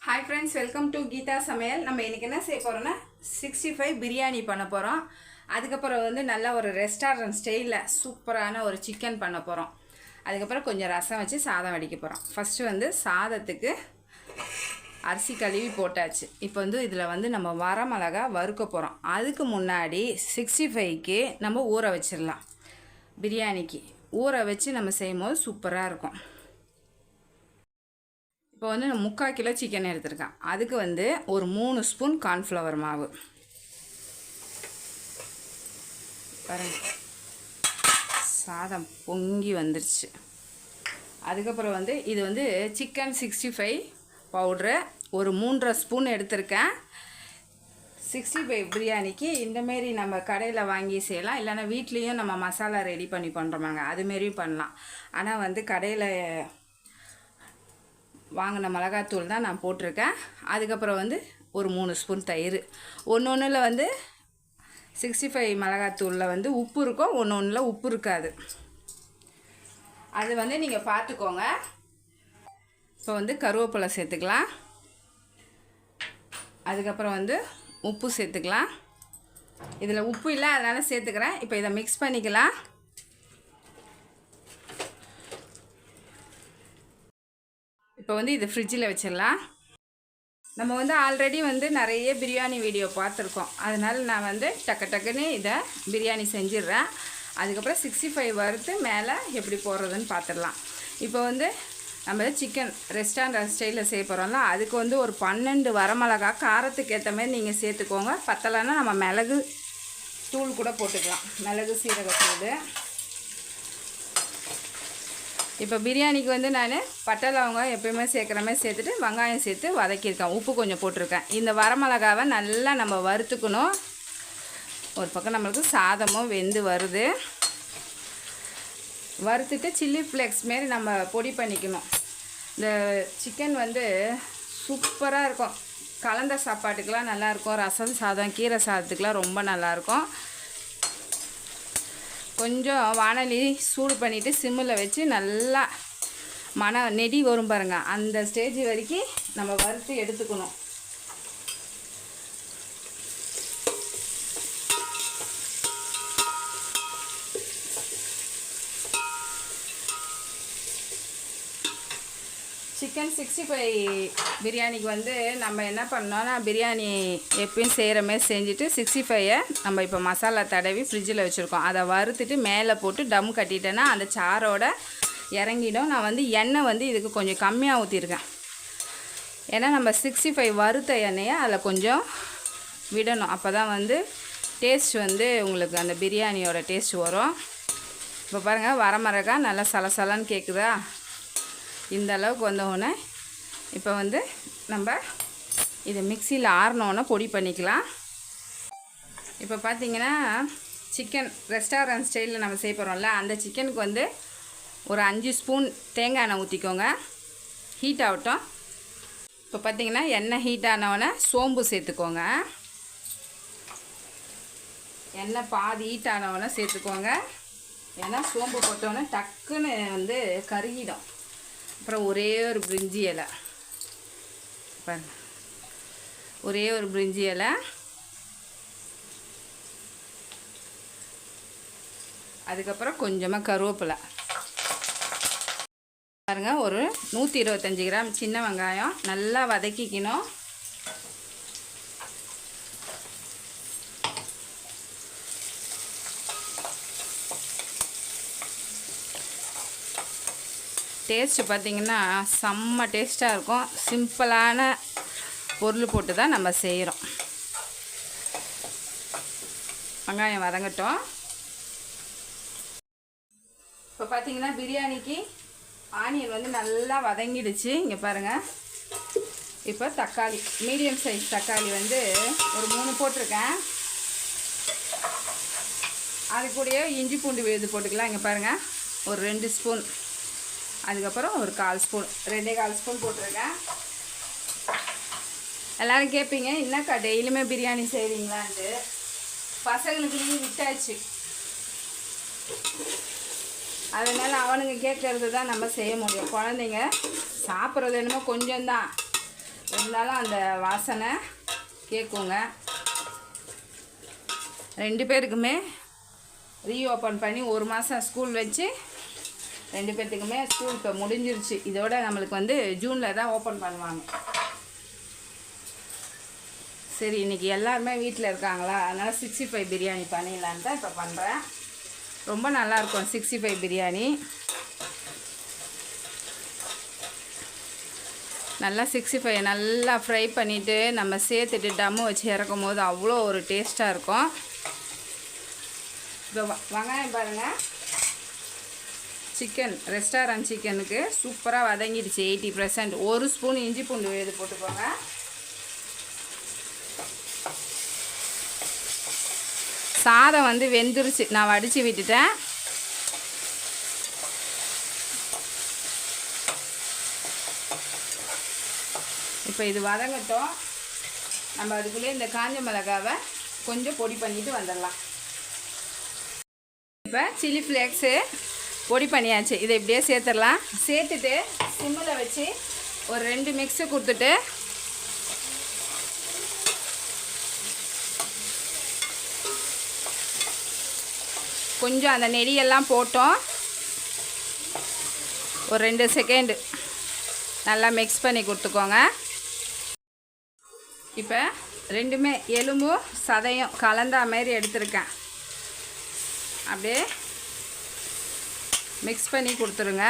Hi friends, welcome to Geeta Samayal. நம்ம இன்னைக்கு என்ன செய்ய போறோம்னா 65 பிரியாணி பண்ண போறோம். அதுக்கு அப்புறம் வந்து நல்ல ஒரு ரெஸ்டாரன்ட் ஸ்டைல்ல சூப்பரான ஒரு சிக்கன் பண்ண போறோம். அதுக்கு அப்புறம் கொஞ்சம் ரசம் வச்சு சாதம் வடிக்க போறோம். ஃபர்ஸ்ட் வந்து சாதத்துக்கு அரிசி கழுவி போட்டாச்சு. இப்போ வந்து இதுல வந்து நம்ம வரமிளகா வறுக்க போறோம். அதுக்கு முன்னாடி 65க்கு நம்ம ஊற வச்சிரலாம். பிரியாணிக்கு ஊற வச்சு நம்ம செய்யும்போது சூப்பரா இருக்கும். இப்போ வந்து நான் 3/4 கிலோ சிக்கன் எடுத்திருக்கேன். அதுக்கு வந்து ஒரு 3 ஸ்பூன் கார்ன்ஃப்ளவர் மாவு பாருங்க, சாதம் பொங்கி வந்துருச்சு. அதுக்கப்புறம் வந்து இது வந்து சிக்கன் 65 பவுட்ரு ஒரு 3.5 ஸ்பூன் எடுத்திருக்கேன். 65 பிரியாணிக்கு இந்தமாரி நம்ம கடையில் வாங்கி செய்யலாம், இல்லைன்னா வீட்லேயும் நம்ம மசாலா ரெடி பண்ணி பண்ணுறோமாங்க, அதுமாரியும் பண்ணலாம். ஆனால் வந்து கடையில் வாங்கின மிளகாத்தூள் தான் நான் போட்டிருக்கேன். அதுக்கப்புறம் வந்து ஒரு 3 ஸ்பூன் தயிர். ஒன்றில் வந்து 65 மிளகாத்தூளில் வந்து உப்பு இருக்கும், ஒன்றில் உப்பு இருக்காது. அது வந்து நீங்கள் பார்த்துக்கோங்க. இப்போ வந்து கருவேப்பிலை சேர்த்துக்கலாம். அதுக்கப்புறம் வந்து உப்பு சேர்த்துக்கலாம். இதில் உப்பு இல்லை, அதனால் சேர்த்துக்கிறேன். இப்போ இதை மிக்ஸ் பண்ணிக்கலாம். இப்போ வந்து இது ஃப்ரிட்ஜில் வச்சிடலாம். நம்ம வந்து ஆல்ரெடி வந்து நிறைய பிரியாணி வீடியோ பார்த்துருக்கோம், அதனால் நான் வந்து டக்குன்னு இதை பிரியாணி செஞ்சிடுறேன். அதுக்கப்புறம் 65 வறுத்து மேலே எப்படி போடுறதுன்னு பார்த்துடலாம். இப்போ வந்து நம்ம சிக்கன் ரெஸ்டாரண்ட் ஸ்டைலில் செய்ய போகிறோம்ல, அதுக்கு வந்து ஒரு 12 வரமிளகா காரத்துக்கு ஏற்ற மாதிரி நீங்கள் சேர்த்துக்கோங்க. பத்தலைன்னா நம்ம மிளகு தூள் கூட போட்டுக்கலாம், மிளகு சீரகத்தூள். இப்போ பிரியாணிக்கு வந்து நான் பட்டை லவங்கம் எப்பயுமே சேர்க்குற மாதிரி சேர்த்துட்டு வெங்காயம் சேர்த்து வதக்கியிருக்கேன், உப்பு கொஞ்சம் போட்டிருக்கேன். இந்த வரமிளகாவை நல்லா நம்ம வறுத்துக்கணும். ஒரு பக்கம் நம்மளுக்கு சாதமும் வெந்து வருது. வறுத்துட்டு சில்லி ஃப்ளேக்ஸ் மாரி நம்ம பொடி பண்ணிக்கணும். இந்த சிக்கன் வந்து சூப்பராக இருக்கும், கலந்த சாப்பாட்டுக்கெலாம் நல்லாயிருக்கும். ரசம் சாதம், கீரை சாதத்துக்கெலாம் ரொம்ப நல்லாயிருக்கும். கொஞ்சம் வானலி சூடு பண்ணிவிட்டு சிம்மில் வச்சு நல்லா நெடி வரும் பாருங்கள், அந்த ஸ்டேஜ் வரைக்கும் நம்ம வறுத்து எடுத்துக்கணும். சிக்கன் 65 பிரியாணிக்கு வந்து நம்ம என்ன பண்ணோன்னா, பிரியாணி எப்பயும் செய்கிற மாதிரி செஞ்சுட்டு 65ஐ நம்ம இப்போ மசாலா தடவி ஃப்ரிட்ஜில் வச்சுருக்கோம். அதை வறுத்துட்டு மேலே போட்டு டம் கட்டிட்டேன்னா அந்த சாரோட இறங்கிடும். நான் வந்து எண்ணெய் வந்து இதுக்கு கொஞ்சம் கம்மியாக ஊற்றிருக்கேன், ஏன்னா நம்ம 65 வறுத்த எண்ணெயை அதில் கொஞ்சம் விடணும். அப்போ தான் வந்து டேஸ்ட் வந்து உங்களுக்கு அந்த பிரியாணியோட டேஸ்ட் வரும். இப்போ பாருங்கள், வரமிளகா நல்லா சலசலன்னு கேட்குதா? இந்த அளவுக்கு வந்தோடனே இப்போ வந்து நம்ம இதை மிக்சியில் ஆறினோன்னே பொடி பண்ணிக்கலாம். இப்போ பார்த்திங்கன்னா சிக்கன் ரெஸ்டாரண்ட் ஸ்டைலில் நம்ம செய்ய போகிறோம்ல, அந்த சிக்கனுக்கு வந்து ஒரு 5 ஸ்பூன் தேங்காய் எண்ணெய் ஊற்றிக்கோங்க. ஹீட் ஆகட்டும். இப்போ பார்த்திங்கன்னா எண்ணெய் ஹீட் ஆனவுடனே சோம்பு சேர்த்துக்கோங்க. எண்ணெய் பாதி ஹீட் ஆனவுடனே சேர்த்துக்கோங்க, ஏன்னா சோம்பு போட்டோன்னே டக்குன்னு வந்து கருகிடும். அப்புறம் ஒரே ஒரு பிரிஞ்சி இலை பாருங்க, ஒரே ஒரு பிரிஞ்சி இலை. அதுக்கப்புறம் கொஞ்சமாக கருவேப்பிலை பாருங்கள். ஒரு 125 கிராம் சின்ன வெங்காயம் நல்லா வதக்கிக்கணும். டேஸ்ட்டு பார்த்திங்கன்னா செம்ம டேஸ்ட்டாக இருக்கும். சிம்பிளான பொருள் போட்டு தான் நம்ம செய்கிறோம். வெங்காயம் வதங்கட்டும். இப்போ பார்த்திங்கன்னா பிரியாணிக்கு ஆனியன் வந்து நல்லா வதங்கிடுச்சு. இங்கே பாருங்கள். இப்போ தக்காளி, மீடியம் சைஸ் தக்காளி வந்து ஒரு 3 போட்டிருக்கேன். அது கூடயே இஞ்சி பூண்டு விழுது போட்டுக்கலாம். இங்கே பாருங்கள், ஒரு 2 ஸ்பூன். அதுக்கப்புறம் ஒரு 1/4 ஸ்பூன், 2.25 ஸ்பூன் போட்டிருக்கேன். எல்லோரும் கேட்பீங்க, என்னக்கா டெய்லியுமே பிரியாணி செய்வீங்களான்ட்டு. பசங்களுக்கு நீ விட்டாச்சு, அதனால் அவனுங்க கேட்கறது தான் நம்ம செய்ய முடியும். குழந்தைங்க சாப்பிட்றது என்னமோ கொஞ்சம்தான், இருந்தாலும் அந்த வாசனை கேட்குங்க. 2 பேருக்குமே ரீஓப்பன் பண்ணி 1 மாதம் ஸ்கூல் வச்சு 2 பேர்த்துக்குமே ஸ்கூல் இப்போ முடிஞ்சிருச்சு. இதோட நம்மளுக்கு வந்து ஜூனில் தான் ஓப்பன் பண்ணுவாங்க. சரி, இன்றைக்கி எல்லாருமே வீட்டில் இருக்காங்களா, அதனால் 65 பிரியாணி பண்ணிடலான்னு தான் இப்போ பண்ணுறேன். ரொம்ப நல்லாயிருக்கும் 65 பிரியாணி. நல்லா 65 நல்லா ஃப்ரை பண்ணிவிட்டு நம்ம சேர்த்துட்டு டம்மு வச்சு இறக்கும் போது அவ்வளோ ஒரு டேஸ்ட்டாக இருக்கும். இப்போ வெங்காயம் பாருங்கள், சிக்கன் ரெஸ்டாரண்ட் சிக்கனுக்கு சூப்பராக வதங்கிடுச்சு 80%. 1 ஸ்பூன் இஞ்சி பூண்டு விழுது போட்டுக்கோங்க. சாதம் வந்து வெந்துருச்சு, நான் வடித்து விட்டுட்டேன். இப்போ இது வதங்கட்டும். நம்ம அதுக்குள்ளே இந்த காஞ்ச மிளகாவை கொஞ்சம் பொடி பண்ணிட்டு வந்துடலாம். இப்போ சில்லி ஃப்ளேக்ஸு பொடி பண்ணியாச்சு. இதை இப்படியே சேர்த்துடலாம். சேர்த்துட்டு சிம்மில் வச்சு ஒரு 2 மிக்ஸு கொடுத்துட்டு கொஞ்சம் அந்த நெடியெல்லாம் போட்டோம். ஒரு 2 செகண்டு நல்லா மிக்ஸ் பண்ணி கொடுத்துக்கோங்க. இப்போ 2மே எலும்பும் சதையும் கலந்தா மாதிரி எடுத்துருக்கேன். அப்படியே மிக்ஸ் பண்ணி கொடுத்துருங்க.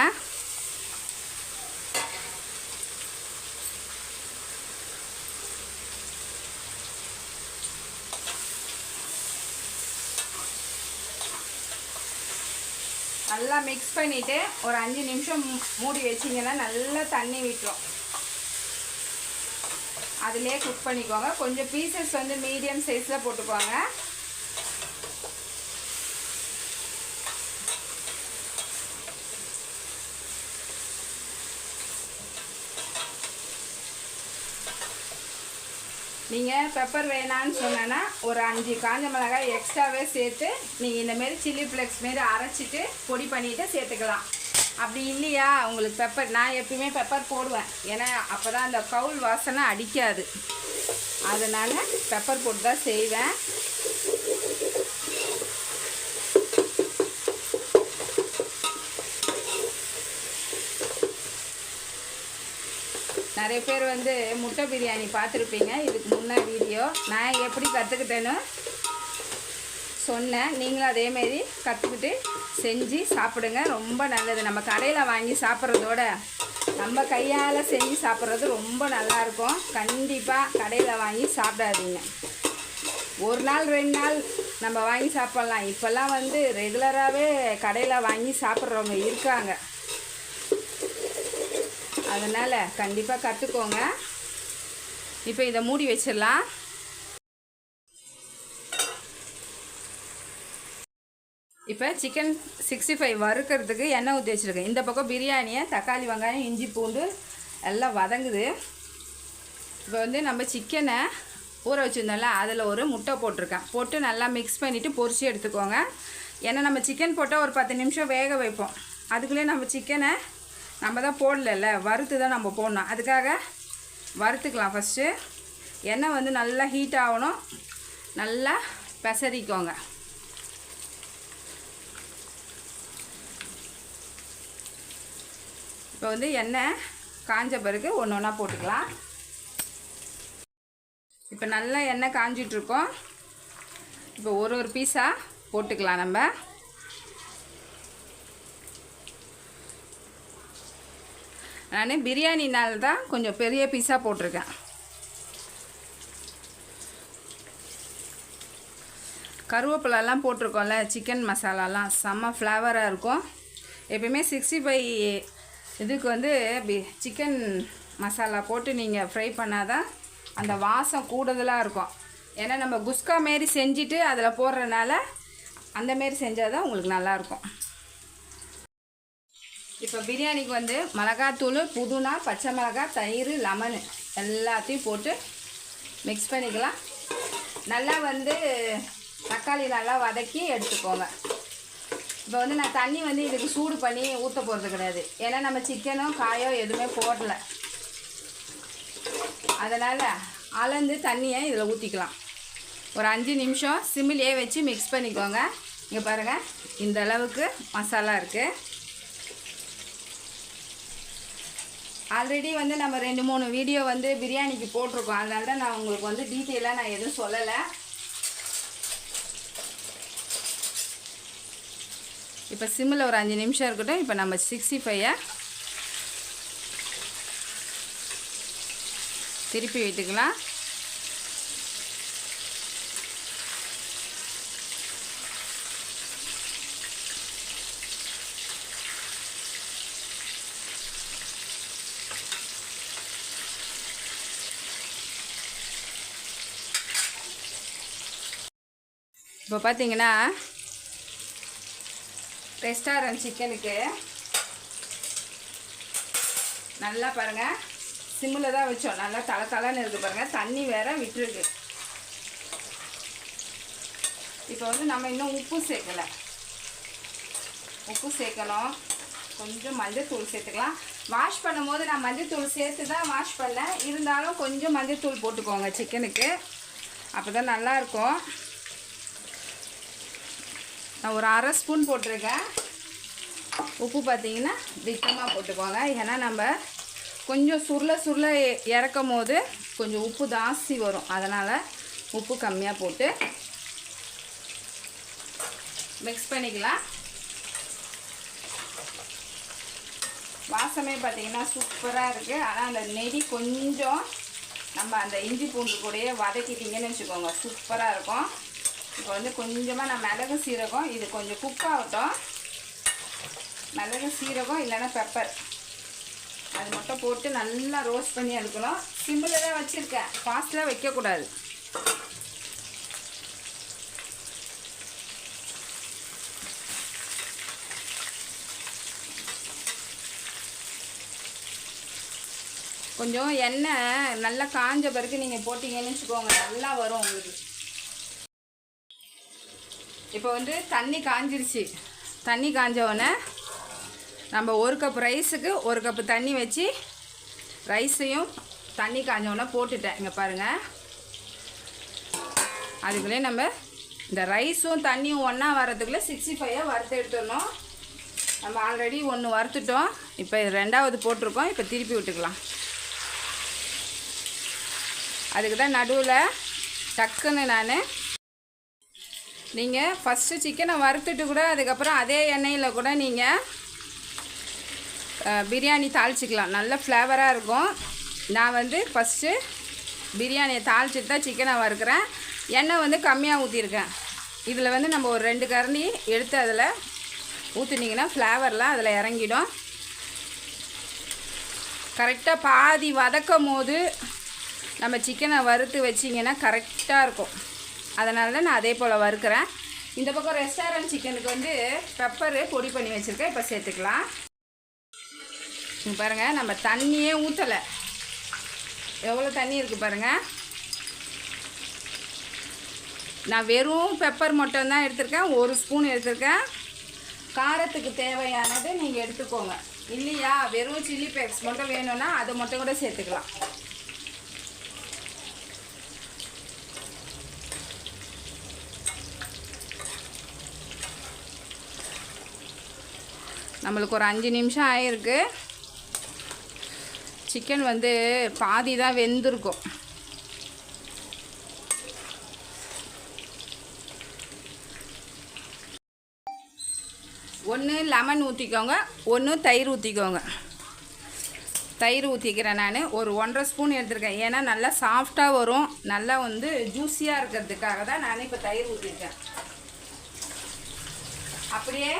நல்லா மிக்ஸ் பண்ணிவிட்டு ஒரு 5 நிமிஷம் மூடி வச்சிங்கன்னா நல்லா தண்ணி விட்டுரும். அதிலே குக் பண்ணிக்கோங்க. கொஞ்சம் பீசஸ் வந்து மீடியம் சைஸில் போட்டுக்கோங்க. நீங்கள் பெப்பர் வேணான்னு சொன்னேன்னா ஒரு 5 காஞ்ச மிளகாய் எக்ஸ்ட்ராவே சேர்த்து நீங்கள் இந்தமாரி சில்லி ஃப்ளேக்ஸ் மாரி அரைச்சிட்டு பொடி பண்ணிவிட்டு சேர்த்துக்கலாம். அப்படி இல்லையா உங்களுக்கு பெப்பர், நான் எப்பயுமே பெப்பர் போடுவேன். ஏன்னா அப்போ தான் அந்த கவுல் வாசனை அடிக்காது. அதனால் பெப்பர் போட்டு தான் செய்வேன். நிறைய பேர் வந்து முட்டை பிரியாணி பார்த்துருப்பீங்க இதுக்கு முன்னே வீடியோ. நான் எப்படி கற்றுக்கிட்டேன்னு சொன்னேன். நீங்களும் அதேமாரி கற்றுக்கிட்டு செஞ்சு சாப்பிடுங்க. ரொம்ப நல்லது. நம்ம கடையில் வாங்கி சாப்பிட்றதோட நம்ம கையால் செஞ்சு சாப்பிட்றது ரொம்ப நல்லாயிருக்கும். கண்டிப்பாக கடையில் வாங்கி சாப்பிடாதீங்க. 1 நாள் 2 நாள் நம்ம வாங்கி சாப்பிட்லாம். இப்போல்லாம் வந்து ரெகுலராகவே கடையில் வாங்கி சாப்பிட்றவங்க இருக்காங்க. அதனால் கண்டிப்பாக கற்றுக்கோங்க. இப்போ இதை மூடி வச்சிடலாம். இப்போ சிக்கன் 65 வறுக்கிறதுக்கு எண்ணெய் ஊற்றி வச்சுருக்கேன். இந்த பக்கம் பிரியாணியை தக்காளி வெங்காயம் இஞ்சி பூண்டு எல்லாம் வதங்குது. இப்போ வந்து நம்ம சிக்கனை ஊற வச்சுருந்தோம்ல அதில் ஒரு முட்டை போட்டிருக்கேன். போட்டு நல்லா மிக்ஸ் பண்ணிவிட்டு பொரிச்சு எடுத்துக்கோங்க. ஏன்னா நம்ம சிக்கன் போட்டால் ஒரு 10 நிமிஷம் வேக வைப்போம். அதுக்குள்ளே நம்ம சிக்கனை நம்ம தான் போடல, வறுத்து தான் நம்ம போடணும். அதுக்காக வறுத்துக்கலாம். ஃபஸ்ட்டு எண்ணெய் வந்து நல்லா ஹீட் ஆகணும். நல்லா பெசரிக்கோங்க. இப்போ வந்து எண்ணெய் காஞ்ச பிறகு ஒன்று ஒன்றா போட்டுக்கலாம். இப்போ நல்லா எண்ணெய் காஞ்சிட்ருக்கோம். இப்போ ஒரு பீஸாக போட்டுக்கலாம். நம்ம நான் பிரியாணினால தான் கொஞ்சம் பெரிய பீஸாக போட்டிருக்கேன். கருவேப்பிலெல்லாம் போட்டிருக்கோம்ல, சிக்கன் மசாலாலாம் செம்ம ஃப்ளேவராக இருக்கும். எப்பயுமே 65 இதுக்கு வந்து சிக்கன் மசாலா போட்டு நீங்கள் ஃப்ரை பண்ணால் தான் அந்த வாசம் கூடுதலாக இருக்கும். ஏன்னா நம்ம குஸ்கா மாரி செஞ்சுட்டு அதில் போடுறதுனால அந்தமாரி செஞ்சால் தான் உங்களுக்கு நல்லாயிருக்கும். இப்போ பிரியாணிக்கு வந்து மிளகாத்தூள், புதினா, பச்சை மிளகாய், தயிர், லெமனு எல்லாத்தையும் போட்டு மிக்ஸ் பண்ணிக்கலாம். நல்லா வந்து தக்காளி நல்லா வதக்கி எடுத்துக்கோங்க. இப்போ வந்து நான் தண்ணி வந்து இதுக்கு சூடு பண்ணி ஊற்ற போகிறது கிடையாது. ஏன்னா நம்ம சிக்கனோ காயோ எதுவுமே போடலை. அதனால் அளந்து தண்ணியை இதில் ஊற்றிக்கலாம். ஒரு 5 நிமிஷம் சிம்மிலே வச்சு மிக்ஸ் பண்ணிக்கோங்க. இங்கே பாருங்கள், இந்த அளவுக்கு மசாலா இருக்குது. ஆல்ரெடி வந்து நம்ம 2-3 வீடியோ வந்து பிரியாணிக்கு போட்டிருக்கோம். அதனால தான் நான் உங்களுக்கு வந்து டீட்டெயிலாக நான் எதுவும் சொல்லலை. இப்போ சிம்மில் ஒரு 5 நிமிஷம் இருக்கட்டும். இப்போ நம்ம 65 திருப்பி விட்டுக்கலாம். இப்போ பார்த்தீங்கன்னா ரெஸ்டாரண்ட் சிக்கனுக்கு நல்லா பாருங்கள், சிம்மில் தான் வச்சோம். நல்லா தலை இருக்குது பாருங்கள், தண்ணி வேறு விட்டுருக்கு. இப்போ வந்து நம்ம இன்னும் உப்பு சேர்க்கலை. உப்பு சேர்க்கணும். கொஞ்சம் மஞ்சள் தூள் சேர்த்துக்கலாம். வாஷ் பண்ணும்போது நான் மஞ்சள் தூள் சேர்த்து தான் வாஷ் பண்ணேன். இருந்தாலும் கொஞ்சம் மஞ்சள் தூள் போட்டுக்கோங்க சிக்கனுக்கு, அப்போ தான் நல்லாயிருக்கும். நான் ஒரு 1/2 ஸ்பூன் போட்டிருக்கேன். உப்பு பார்த்தீங்கன்னா திட்டமாக போட்டுக்கோங்க. ஏன்னா நம்ம கொஞ்சம் சுருள இறக்கும் போது கொஞ்சம் உப்பு ஜாஸ்தி வரும். அதனால் உப்பு கம்மியாக போட்டு மிக்ஸ் பண்ணிக்கலாம். வாசமே பார்த்தீங்கன்னா சூப்பராக இருக்குது. ஆனால் அந்த நெடி கொஞ்சம் நம்ம அந்த இஞ்சி பூண்டு கூடயே வதக்கிட்டிங்கன்னு வச்சுக்கோங்க, சூப்பராக இருக்கும். இப்போ வந்து கொஞ்சமாக நான் மிளகு சீரகம், இது கொஞ்சம் குக் ஆகட்டும். மிளகு சீரகம் இல்லைன்னா பெப்பர் அது மட்டும் போட்டு நல்லா ரோஸ்ட் பண்ணி எடுக்கணும். சிம்பிளில் தான் வச்சுருக்கேன், ஃபாஸ்ட்டில் வைக்கக்கூடாது. கொஞ்சம் எண்ணெய் நல்லா காஞ்ச பிறகு நீங்கள் போட்டிங்கன்னு வச்சுக்கோங்க, நல்லா வரும் உங்களுக்கு. இப்போ வந்து தண்ணி காஞ்சிருச்சு. தண்ணி காஞ்சவுடனே நம்ம 1 கப் ரைஸுக்கு 1 கப்பு தண்ணி வச்சு ரைஸையும் தண்ணி காஞ்சவுடனே போட்டுட்டேன். இங்கே பாருங்கள், அதுக்குள்ளே நம்ம இந்த ரைஸும் தண்ணியும் ஒன்றா வரதுக்குள்ளே 65 வறுத்து எடுத்துடணும். நம்ம ஆல்ரெடி 1 வறுத்துட்டோம். இப்போ 2வது போட்டிருக்கோம். இப்போ திருப்பி விட்டுக்கலாம். அதுக்கு தான் நடுவில் டக்குன்னு நீங்கள் ஃபஸ்ட்டு சிக்கனை வறுத்துட்டு கூட அதுக்கப்புறம் அதே எண்ணெயில் கூட நீங்கள் பிரியாணி தாளிச்சிக்கலாம், நல்ல ஃப்ளேவராக இருக்கும். நான் வந்து ஃபஸ்ட்டு பிரியாணியை தாளிச்சிட்டு தான் சிக்கனை வறுக்கிறேன். எண்ணெய் வந்து கம்மியாக ஊற்றிருக்கேன். இதில் வந்து நம்ம ஒரு 2 கரண்டி எடுத்து அதில் ஊற்றுனீங்கன்னா ஃப்ளேவர்லாம் அதில் இறங்கிடும். கரெக்டாக பாதி வதக்கும் போது நம்ம சிக்கனை வறுத்து வச்சிங்கன்னா கரெக்டாக இருக்கும். அதனால தான் நான் அதே போல் வறுக்கிறேன். இந்த பக்கம் ரெஸ்டாரண்ட் சிக்கனுக்கு வந்து பெப்பரு பொடி பண்ணி வச்சுருக்கேன். இப்போ சேர்த்துக்கலாம். பாருங்கள், நம்ம தண்ணியே ஊற்றலை, எவ்வளோ தண்ணி இருக்குது பாருங்கள். நான் வெறும் பெப்பர் மட்டும் தான் எடுத்திருக்கேன், 1 ஸ்பூன் எடுத்திருக்கேன். காரத்துக்கு தேவையானது நீங்கள் எடுத்துக்கோங்க. இல்லையா வெறும் சில்லி பேக்ஸ் மட்டும் வேணும்னா அதை மட்டும் கூட சேர்த்துக்கலாம். நம்மளுக்கு ஒரு 5 நிமிஷம் ஆகிருக்கு. சிக்கன் வந்து பாதி தான் வெந்திருக்கும். ஒன்று லெமன் ஊற்றிக்கோங்க, ஒன்று தயிர் ஊற்றிக்கோங்க. தயிர் ஊற்றிக்கிறேன் நான். ஒரு 1.5 ஸ்பூன் எடுத்துருக்கேன். ஏன்னா நல்லா சாஃப்டாக வரும், நல்லா வந்து ஜூஸியாக இருக்கிறதுக்காக தான் நான் இப்போ தயிர் ஊற்றிருக்கேன். அப்படியே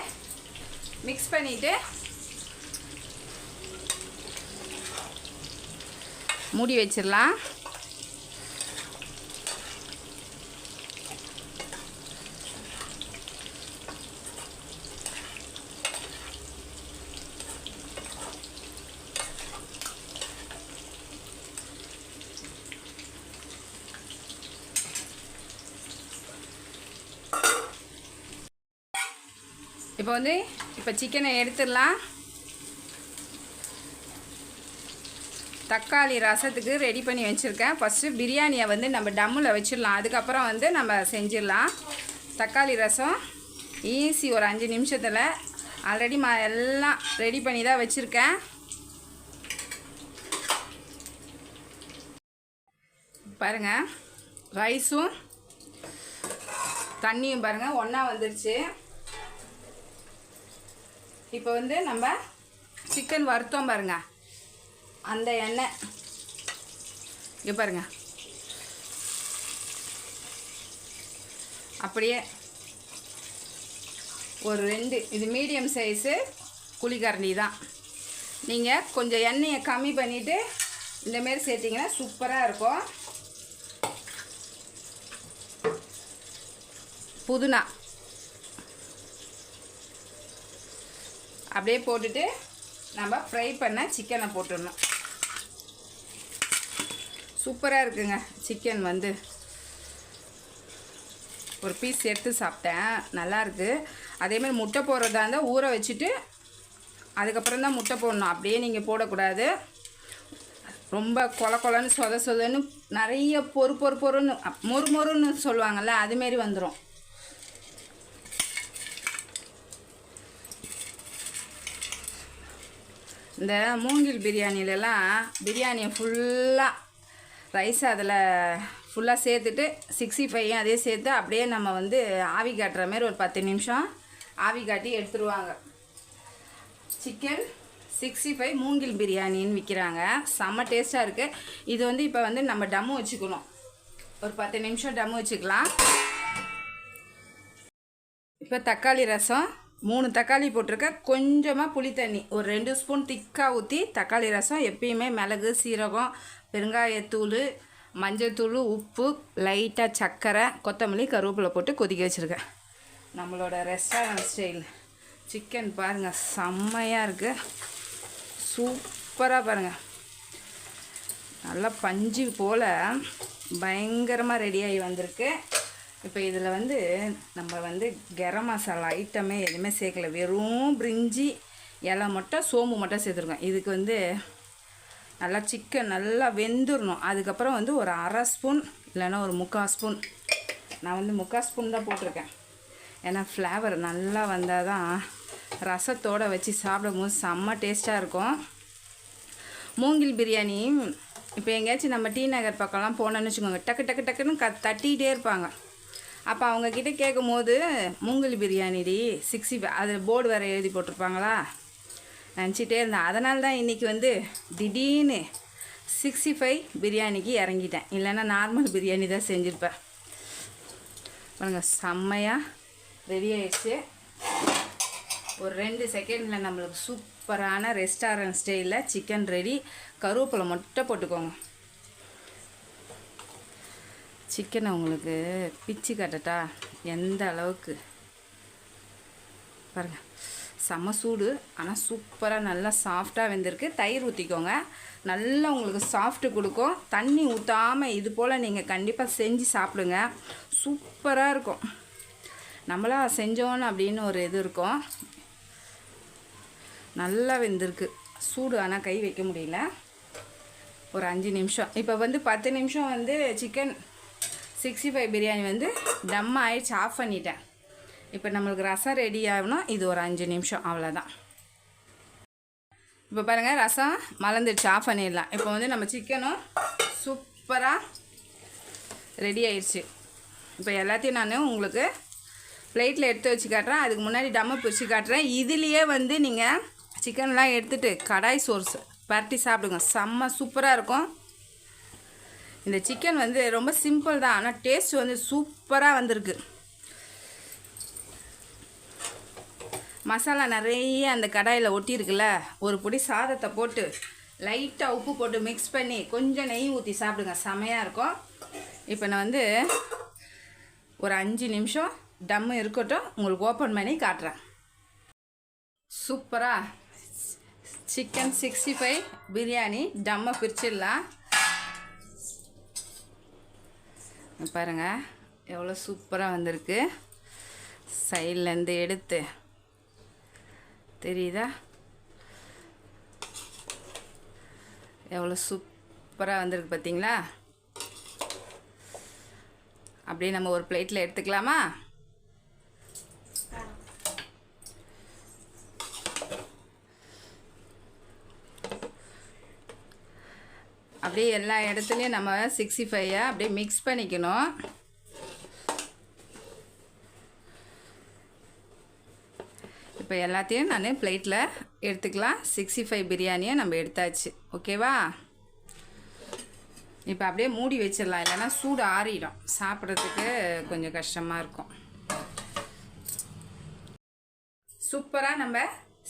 மிக்ஸ் பண்ணிவிட்டு மூடி வச்சிடலாம். இப்போ சிக்கனை எடுத்துடலாம். தக்காளி ரசத்துக்கு ரெடி பண்ணி வச்சுருக்கேன். ஃபஸ்ட்டு பிரியாணியை வந்து நம்ம டம்மில் வச்சிடலாம், அதுக்கப்புறம் வந்து நம்ம செஞ்சிடலாம். தக்காளி ரசம் ஈஸி, ஒரு 5 நிமிஷத்தில். ஆல்ரெடி எல்லாம் ரெடி பண்ணி தான் வச்சுருக்கேன். பாருங்கள், ரைஸும் தண்ணியும் பாருங்கள் ஒன்றா வந்துடுச்சு. இப்போ வந்து நம்ம சிக்கன் வறுத்தோம் பாருங்கள், அந்த எண்ணெய் இங்கே பாருங்கள், அப்படியே ஒரு 2 இது மீடியம் சைஸு குழிக்கரண்டி தான். நீங்கள் கொஞ்சம் எண்ணெயை கம்மி பண்ணிவிட்டு இந்தமாரி சேர்த்திங்கன்னா சூப்பராக இருக்கும். புதினா அப்படியே போட்டுட்டு நம்ம ஃப்ரை பண்ண சிக்கனை போட்டுடணும். சூப்பராக இருக்குங்க. சிக்கன் வந்து ஒரு பீஸ் எடுத்து சாப்பிட்டேன், நல்லாயிருக்கு. அதேமாதிரி முட்டை போடுறதா இருந்தால் ஊற வச்சுட்டு அதுக்கப்புறம் தான் முட்டை போடணும், அப்படியே நீங்கள் போடக்கூடாது. ரொம்ப கொலன்னு சொதன்னு நிறைய பொறுன்னு மொறுன்னு சொல்லுவாங்கள்ல, அதுமாரி வந்துடும். இந்த மூங்கில் பிரியாணிலலாம் பிரியாணியை ஃபுல்லாக ரைஸ் அதில் ஃபுல்லாக சேர்த்துட்டு 65 அதே சேர்த்து அப்படியே நம்ம வந்து ஆவி காட்டுற மாதிரி ஒரு 10 நிமிஷம் ஆவி காட்டி எடுத்துருவாங்க. சிக்கன் 65 மூங்கில் பிரியாணின்னு விற்கிறாங்க, செம்ம டேஸ்ட்டாக இருக்குது. இது வந்து இப்போ வந்து நம்ம டம்மு வச்சுக்கணும், ஒரு 10 நிமிஷம் டம்மு வச்சுக்கலாம். இப்போ தக்காளி ரசம் 3 தக்காளி போட்டிருக்கேன், கொஞ்சமாக புளி தண்ணி ஒரு 2 ஸ்பூன் திக்காக ஊற்றி. தக்காளி ரசம் எப்பயுமே மிளகு, சீரகம், பெருங்காயத்தூள், மஞ்சள்தூள், உப்பு, லைட்டாக சர்க்கரை, கொத்தமல்லி, கருவேப்பிலை போட்டு கொதிக்க வச்சுருக்கேன். நம்மளோட ரெஸ்டாரண்ட் ஸ்டைல் சிக்கன் பாருங்கள், செம்மையாக இருக்குது. சூப்பராக பாருங்கள், நல்லா பஞ்சு போல் பயங்கரமாக ரெடியாகி வந்திருக்கு. இப்போ இதில் வந்து நம்ம வந்து கரம் மசாலா ஐட்டமே எதுவுமே சேர்க்கல, வெறும் பிரிஞ்சி இலை மட்டும், சோம்பு மட்டும் சேர்த்துருக்கோம். இதுக்கு வந்து நல்லா சிக்கன் நல்லா வெந்துடணும். அதுக்கப்புறம் வந்து ஒரு 1/2 ஸ்பூன் இல்லைன்னா ஒரு 3/4 ஸ்பூன், நான் வந்து 3/4 ஸ்பூன் தான் போட்டிருக்கேன். ஏன்னா ஃப்ளேவர் நல்லா வந்தால் தான் ரசத்தோடு வச்சு சாப்பிடும்போது செம்ம டேஸ்ட்டாக இருக்கும். மூங்கில் பிரியாணி இப்போ எங்கேயாச்சும் நம்ம டி நகர் பக்கம்லாம் போனோன்னு வச்சுக்கோங்க, டக்குன்னு தட்டிகிட்டே இருப்பாங்க. அப்போ அவங்கக்கிட்ட கேட்கும் போது மூங்கில் பிரியாணிடி 65 அது போர்டு வேறு எழுதி போட்டிருப்பாங்களா, நினச்சிட்டே இருந்தேன். அதனால தான் இன்றைக்கி வந்து திடீர்னு 65 பிரியாணிக்கு இறங்கிட்டேன், இல்லைன்னா நார்மல் பிரியாணி தான் செஞ்சுருப்பேன். பாருங்கள், செம்மையாக ரெடி ஆகிடுச்சு. ஒரு 2 செகண்டில் நம்மளுக்கு சூப்பரான ரெஸ்டாரண்ட் ஸ்டைலில் சிக்கன் ரெடி. கருவேப்பிலை மட்டும் போட்டுக்கோங்க. சிக்கனை உங்களுக்கு பிச்சு காட்டட்டா எந்த அளவுக்கு பாருங்கள், செம்ம சூடு, ஆனால் சூப்பராக நல்லா சாஃப்டாக வெந்திருக்கு. தயிர் ஊற்றிக்கோங்க, நல்லா உங்களுக்கு சாஃப்ட்டு கொடுக்கும். தண்ணி ஊற்றாமல் இது போல் நீங்கள் கண்டிப்பாக செஞ்சு சாப்பிடுங்க, சூப்பராக இருக்கும். நம்மளா செஞ்சோன்னு அப்படின்னு ஒரு இது இருக்கும். நல்லா வெந்திருக்கு, சூடு ஆனால் கை வைக்க முடியல. ஒரு 5 நிமிஷம், இப்போ வந்து 10 நிமிஷம் வந்து சிக்கன் 65 பிரியாணி வந்து டம் ஆகிடுச்சு, ஆஃப் பண்ணிட்டேன். இப்போ நம்மளுக்கு ரசம் ரெடி ஆகணும், இது ஒரு 5 நிமிஷம் அவ்வளோதான். இப்போ பாருங்கள், ரசம் மலர்ந்துடுச்சு, ஆஃப் பண்ணிடலாம். இப்போ வந்து நம்ம சிக்கனும் சூப்பராக ரெடி ஆயிடுச்சு. இப்போ எல்லாத்தையும் நான் உங்களுக்கு பிளேட்டில் எடுத்து வச்சு காட்டுறேன், அதுக்கு முன்னாடி டம்மை பிரித்து காட்டுறேன். இதுலேயே வந்து நீங்கள் சிக்கன்லாம் எடுத்துகிட்டு கடாய் சோர்ஸ் பரட்டி சாப்பிடுங்க, செம்ம சூப்பராக இருக்கும். இந்த சிக்கன் வந்து ரொம்ப சிம்பிள் தான், ஆனால் டேஸ்ட் வந்து சூப்பராக வந்திருக்கு. மசாலா நிறைய அந்த கடாயில் ஒட்டியிருக்குல்ல, ஒரு பொடி சாதத்தை போட்டு லைட்டாக உப்பு போட்டு மிக்ஸ் பண்ணி கொஞ்சம் நெய் ஊற்றி சாப்பிடுங்க, செமையாக இருக்கும். இப்போ நான் வந்து ஒரு 5 நிமிஷம் டம்மு இருக்கட்டும், உங்களுக்கு ஓப்பன் பண்ணி காட்டுறேன். சூப்பராக சிக்கன் 65 பிரியாணி டம்மை பிரிச்சிடலாம். பாருங்கள் எவ்வளோ சூப்பராக வந்திருக்கு. சைட்லேருந்து எடுத்து தெரியுதா எவ்வளோ சூப்பராக வந்திருக்கு பார்த்தீங்களா? அப்படியே நம்ம ஒரு பிளேட்டில் எடுத்துக்கலாமா? அப்படியே எல்லா இடத்துலையும் நம்ம 65 அப்படியே மிக்ஸ் பண்ணிக்கணும். இப்போ எல்லாத்தையும் நான் பிளேட்டில் எடுத்துக்கலாம். 65 பிரியாணியை நம்ம எடுத்தாச்சு. ஓகேவா? இப்போ அப்படியே மூடி வச்சிடலாம், இல்லைன்னா சூடு ஆறிடும், சாப்பிட்றதுக்கு கொஞ்சம் கஷ்டமாக இருக்கும். சூப்பராக நம்ம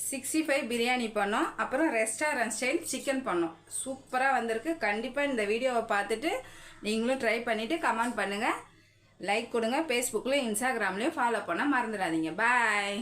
65 பிரியாணி பண்ணோம். அப்புறம் ரெஸ்டாரண்ட் ஸ்டைல் சிக்கன் பண்ணோம். சூப்பராக வந்திருக்கு. கண்டிப்பாக இந்த வீடியோவை பார்த்துட்டு நீங்களும் ட்ரை பண்ணிவிட்டு கமெண்ட் பண்ணுங்கள், லைக் கொடுங்க. ஃபேஸ்புக்கில் இன்ஸ்டாகிராம்லேயும் ஃபாலோ பண்ண மறந்துடாதீங்க. பாய்.